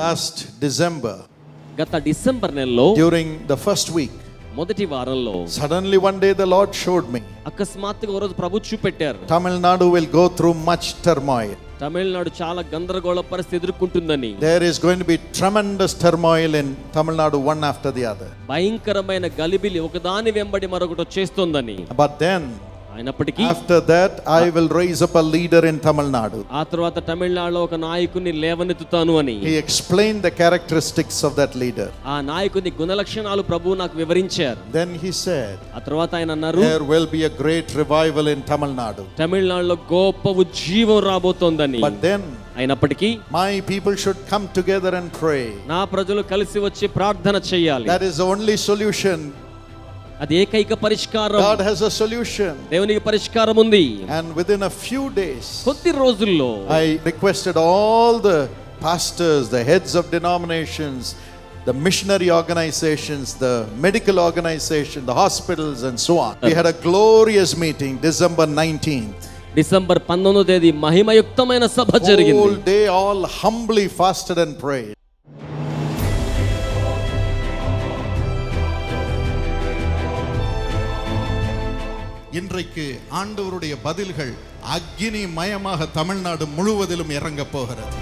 last December, గత December నెలలో during the first week, మొదటి వారంలో suddenly one day the Lord showed me, అకస్మాత్తుగా ఒక రోజు ప్రభు చూపెట్టారు, Tamil Nadu will go through much turmoil. Tamil Nadu చాలా గందరగోళ పరిస్థితి ఎదుర్కొంటుందని. There is going to be tremendous turmoil in Tamil Nadu, one after the other. భయంకరమైన గలిబిలి ఒకదాని వెంబడి మరొకటి వచ్చేస్తోందని. But then, అయినప్పటికీ after that, I will raise up a leader in Tamil Nadu. ఆ తర్వాత తమిళనాడులో ఒక నాయకుని లేవనెత్తుతాను అని. He explained the characteristics of that leader. ఆ నాయకుని గుణలక్షణాలు ప్రభువు నాకు వివరించారు. Then he said, ఆ తర్వాత ఆయన అన్నారు, there will be a great revival in Tamil Nadu. తమిళనాడులో గొప్ప ఉజ్జీవం రాబోతోందని. But then, అయినప్పటికీ my people should come together and pray. నా ప్రజలు కలిసి వచ్చి ప్రార్థన చేయాలి. That is the only solution. అది ఏకైక పరిష్కారం. God has a solution. దేవునికి పరిష్కారం ఉంది. And within a few days, కొద్ది రోజుల్లో I requested all the pastors, the heads of denominations, the missionary organizations, the medical organization, the hospitals and so on. We had a glorious meeting December 19th. December 19వ తేదీ మహిమయుక్తమైన సభ జరిగింది. Whole day all humbly fasted and prayed. இன்றைக்கு ஆண்டவருடைய பதில்கள் அக்னி மயமாக தமிழ்நாடு முழுவதிலும் இறங்க போகிறது.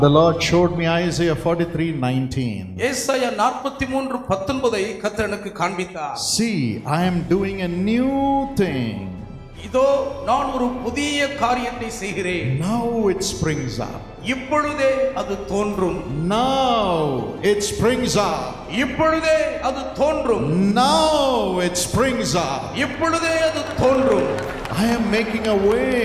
The Lord showed me Isaiah 43:19. ஏசாயா 43:19 கர்த்தர் எனக்கு காண்பித்தார். See, I am doing a new thing. இதோ நான் ஒரு புதிய காரியத்தை செய்கிறேன். Now it springs up. இப்பொழுதே அது தோன்றும். Now it springs up. இப்பொழுதே அது தோன்றும். Now it springs up. இப்பொழுதே அது தோன்றும். I am making a way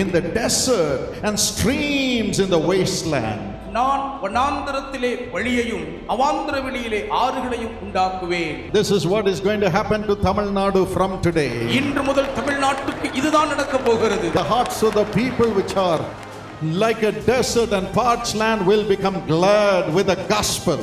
in the desert and streams in the wasteland. நான் வனாந்தரத்திலே வழியையும் அவாந்தர வெளியிலே ஆறுகளையும் உண்டாக்குவேன். This is what is going to happen to Tamil Nadu from today. இன்று முதல் தமிழ்நாட்டுக்கு இதுதான் நடக்க போகிறது. The hearts of the people which are like a desert and parched land will become glad with the gospel.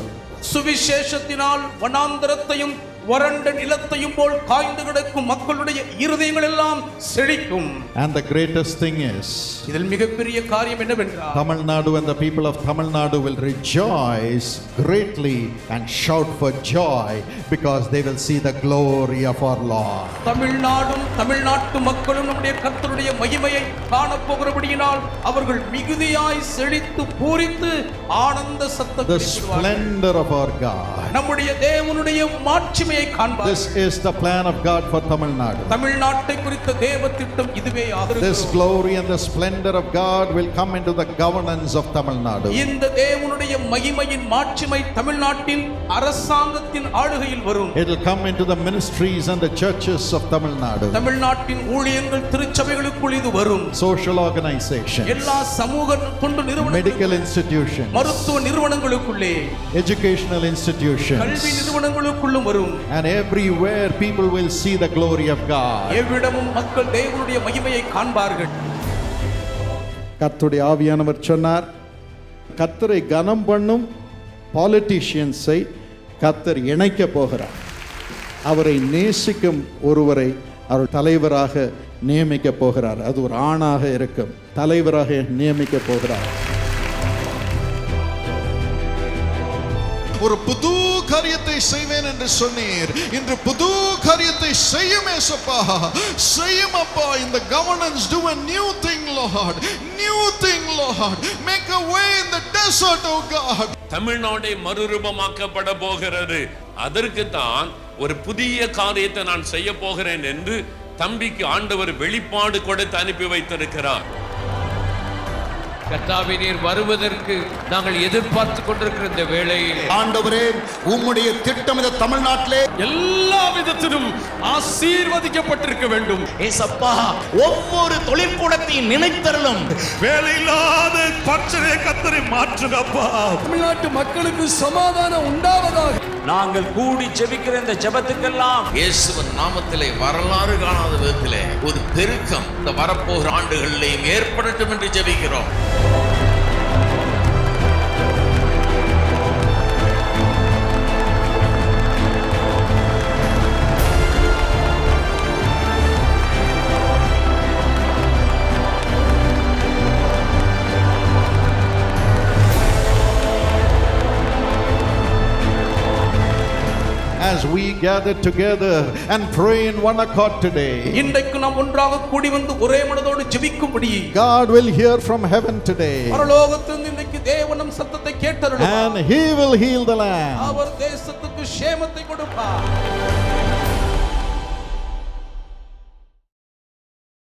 சுவிசேஷத்தினால் வனாந்தரத்தையும் வறண்ட நிலத்தையும் போல் காய்ந்து கிடக்கும் மக்களுடைய இருதயங்கள் எல்லாம் செழிக்கும். And the greatest thing is, இதில் மிகப்பெரிய காரியம் என்னவென்றால், Tamil Nadu and the people of Tamil Nadu will rejoice greatly and shout for joy because they will see the glory of our Lord. தமிழ்நாடும் தமிழ்நாட்டு மக்களும் நம்முடைய கர்த்தருடைய மகிமையை காணப்போகிறபடியினால் அவர்கள் மிகுதியாய் செழித்து பூரித்து ஆனந்த சத்தத்தை The splendor of our God. நம்முடைய தேவனுடைய மாட்சிமையை காண்பார்கள். This is the plan of God for Tamil Nadu. தமிழ்நாட்டை குறித்த தேவ திட்டம் இதுவே ஆகிறது. This glory and the splendor of God will come into the governance of Tamil Nadu. இந்த தேவனுடைய மகிமையின் மாட்சிமை தமிழ்நாட்டின் அரசாங்கத்தின் ஆளுகையில் வரும். It will come into the ministries and the churches of Tamil Nadu. தமிழ்நாட்டின் ஊழியங்கள் திருச்சபைகளுக்குள் இது வரும். Social organizations, எல்லா சமூக தொண்டு நிறுவனங்கள், medical institutions, மருத்துவ நிறுவனங்களுக்குள்ளே, educational institutions, கல்வி நிறுவனங்களுக்குள்ளும் வரும். and everywhere people will see the glory of God. எவ்விடமும் மக்கள் தேவனுடைய மகிமையை காண்பார்கள். கர்த்தருடைய ஆவியானவர் சொன்னார், கர்த்தரை கனம் பண்ணும் பாலிட்டிஷியன்ஸை கர்த்தர் இணைக்க போகிறார். அவரை நேசிக்கும் ஒருவரை அவர் தலைவராக நியமிக்க போகிறார். அது ஒரு ஆணாக இருக்கும், தலைவராக நியமிக்க போகிறார். ஒரு புது காரியத்தை செய்வேன் என்று சொன்னீர். இன்று புது காரியத்தை செய்யும் ஏசப்பா, செய்யும் அப்பா. In the governance do a new thing, Lord. New thing, Lord. Make a way in the desert, oh God. தமிழ்நாடே மறுரூபமாக்கப்பட போகிறது. அதற்கு தான் ஒரு புதிய காரியத்தை நான் செய்ய போகிறேன் என்று தம்பிக்கு ஆண்டவர் வெளிப்பாடு கொடுத்து அனுப்பி வைத்திருக்கிறார். கர்த்தாவே, நீர் வருவதற்கு நாங்கள் எதிர்பார்த்து கொண்டிருக்கிற இந்த வேளையில் ஆண்டவரே, உம்முடைய திட்டம் இந்த தமிழ்நாட்டிலே எல்லா விதத்திலும் ஆசீர்வதிக்கப்பட்டிருக்க வேண்டும். ஏசப்பா, ஒவ்வொரு தொழிற்கூடத்தையும் நினைத்தருளும். வேலையில்லாத பட்சணை கர்த்தரை மாற்றுங்கப்பா. தமிழ்நாட்டு மக்களுக்கு சமாதானம் உண்டாவதாக. நாங்கள் கூடி ஜெபிக்கிற இந்த ஜெபத்துக்கெல்லாம் இயேசுவின் நாமத்திலே வரலாறு காணாத விதத்திலே ஒரு பெருக்கம் இந்த வரப்போகிற ஆண்டுகளிலேயும் ஏற்படட்டும் என்று ஜெபிக்கிறோம். as we gather together and pray in one accord today. இன்றைக்கு நாம் ஒன்றாக கூடி வந்து ஒரே மனதோடு ஜெபிக்கும்படி God will hear from heaven today, பரலோகத்திலிருந்து இன்றைக்கு தேவனும் சத்தத்தை கேட்டருளுவார். and He will heal the land. அவர் தேசத்துக்கு சேமத்தை கொடுப்பார்.